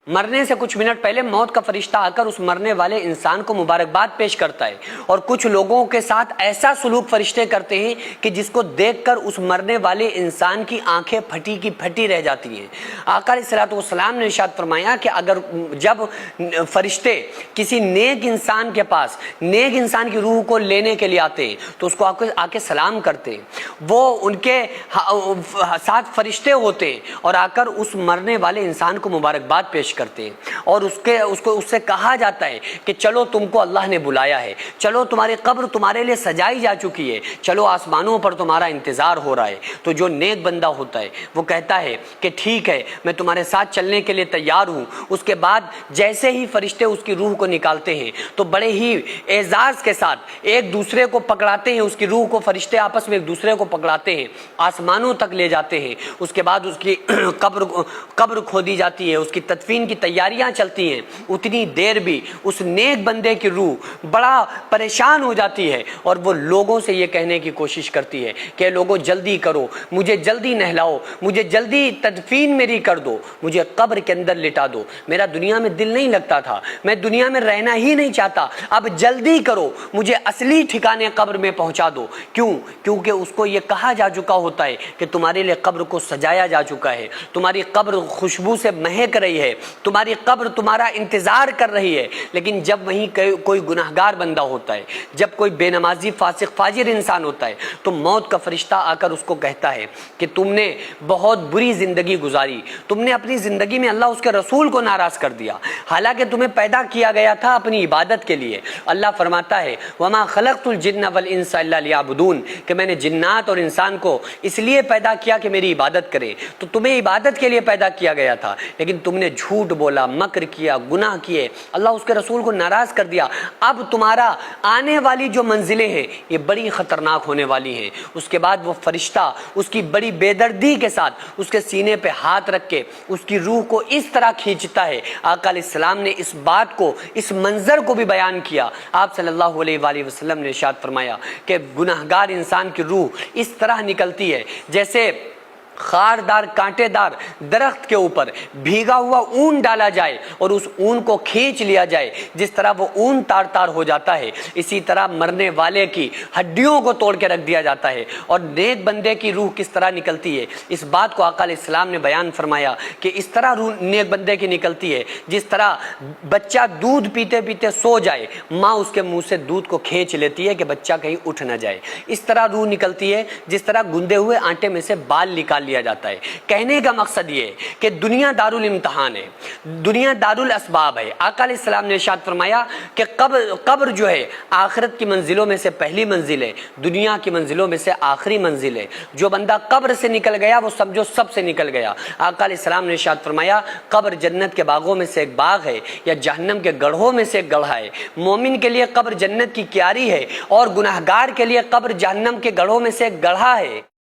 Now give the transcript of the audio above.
مرنے سے کچھ منٹ پہلے موت کا فرشتہ آ کر اس مرنے والے انسان کو مبارکباد پیش کرتا ہے، اور کچھ لوگوں کے ساتھ ایسا سلوک فرشتے کرتے ہیں کہ جس کو دیکھ کر اس مرنے والے انسان کی آنکھیں پھٹی کی پھٹی رہ جاتی ہیں۔ آقا علیہ الصلوۃ والسلام نے ارشاد فرمایا کہ اگر جب فرشتے کسی نیک انسان کے پاس نیک انسان کی روح کو لینے کے لیے آتے ہیں تو اس کو آ کے سلام کرتے ہیں، وہ ان کے ساتھ فرشتے ہوتے ہیں اور آ کر اس مرنے والے انسان کو مبارکباد پیش کرتے ہیں، اور اس سے کہا جاتا ہے کہ چلو تم کو اللہ نے بلایا ہے، چلو تمہاری قبر تمہارے لیے سجائی جا چکی ہے، چلو آسمانوں پر تمہارا انتظار ہو رہا ہے۔ تو جو نیک بندہ ہوتا ہے وہ کہتا ہے کہ ٹھیک ہے، میں تمہارے ساتھ چلنے کے لیے تیار ہوں۔ اس کے بعد جیسے ہی فرشتے اس کی روح کو نکالتے ہیں تو بڑے ہی اعزاز کے ساتھ ایک دوسرے کو پکڑاتے ہیں، اس کی روح کو فرشتے آپس میں ایک دوسرے کو پکڑاتے ہیں، آسمانوں تک لے جاتے ہیں۔ اس کے بعد اس کی قبر کھودی جاتی ہے، اس کی تدفین کی تیاریاں چلتی ہیں۔ اتنی دیر بھی اس نیک بندے کی روح بڑا پریشان ہو جاتی ہے اور وہ لوگوں سے یہ کہنے کی کوشش کرتی ہے کہ لوگوں جلدی کرو، مجھے جلدی نہلاؤ، مجھے جلدی تدفین میری کر دو، مجھے قبر کے اندر لٹا دو، میرا دنیا میں دل نہیں لگتا تھا، میں دنیا میں رہنا ہی نہیں چاہتا، اب جلدی کرو، مجھے اصلی ٹھکانے قبر میں پہنچا دو۔ کیونکہ اس کو یہ کہا جا چکا ہوتا ہے کہ تمہارے لیے قبر کو سجایا جا چکا ہے، تمہاری قبر خوشبو سے مہک رہی ہے، تمہاری قبر تمہارا انتظار کر رہی ہے۔ لیکن جب وہیں کوئی گناہگار بندہ ہوتا ہے، جب کوئی بے نمازی فاسق فاجر انسان ہوتا ہے تو موت کا فرشتہ آ کر اس کو کہتا ہے کہ تم نے بہت بری زندگی گزاری، تم نے اپنی زندگی میں اللہ اس کے رسول کو ناراض کر دیا، حالانکہ تمہیں پیدا کیا گیا تھا اپنی عبادت کے لیے۔ اللہ فرماتا ہے وَمَا خَلَقْتُ الْجِنَّ وَالْإِنسَ إِلَّا لِيَعْبُدُونِ، کہ میں نے جنات اور انسان کو اس لیے پیدا کیا کہ میری عبادت کریں۔ تو تمہیں عبادت کے لیے پیدا کیا گیا تھا، لیکن تم نے جھوٹ بولا، مکر کیا، گناہ کیے، اللہ اس کے رسول کو ناراض کر دیا۔ اب تمہارا آنے والی جو منزلیں ہیں یہ بڑی خطرناک ہونے والی ہیں۔ اس کے بعد وہ فرشتہ اس کی بڑی بے دردی کے ساتھ اس کے سینے پہ ہاتھ رکھ کے اس کی روح کو اس طرح کھینچتا ہے۔ آقا علیہ السلام نے اس بات کو، اس منظر کو بھی بیان کیا۔ آپ صلی اللہ علیہ وآلہ وسلم نے ارشاد فرمایا کہ گناہگار انسان کی روح اس طرح نکلتی ہے جیسے خاردار کانٹے دار درخت کے اوپر بھیگا ہوا اون ڈالا جائے اور اس اون کو کھینچ لیا جائے، جس طرح وہ اون تار تار ہو جاتا ہے، اسی طرح مرنے والے کی ہڈیوں کو توڑ کے رکھ دیا جاتا ہے۔ اور نیک بندے کی روح کس طرح نکلتی ہے، اس بات کو آقا علیہ السلام نے بیان فرمایا کہ اس طرح روح نیک بندے کی نکلتی ہے جس طرح بچہ دودھ پیتے پیتے سو جائے، ماں اس کے منہ سے دودھ کو کھینچ لیتی ہے کہ بچہ کہیں اٹھ نہ جائے، اس طرح روح نکلتی ہے جس طرح گندے ہوئے آٹے میں سے بال نکال لیا جاتا ہے۔ کہنے کا مقصد یہ ہے کہ دنیا دارالامتحان ہے، دنیا دارالاسباب ہے۔ آقا علیہ السلام نے ارشاد فرمایا کہ قبر جو ہے آخرت کی منزلوں میں سے پہلی منزل ہے، دنیا کی منزلوں میں سے آخری منزل ہے۔ جو بندہ قبر سے نکل گیا وہ سمجھو سب سے نکل گیا۔ آقا علیہ السلام نے ارشاد فرمایا قبر جنت کے باغوں میں سے ایک باغ ہے یا جہنم کے گڑھوں میں سے ایک گڑھا ہے۔ مومن کے لیے قبر جنت کی کیاری ہے اور گناہگار کے لیے قبر جہنم کے گڑھوں میں سے ایک گڑھا ہے۔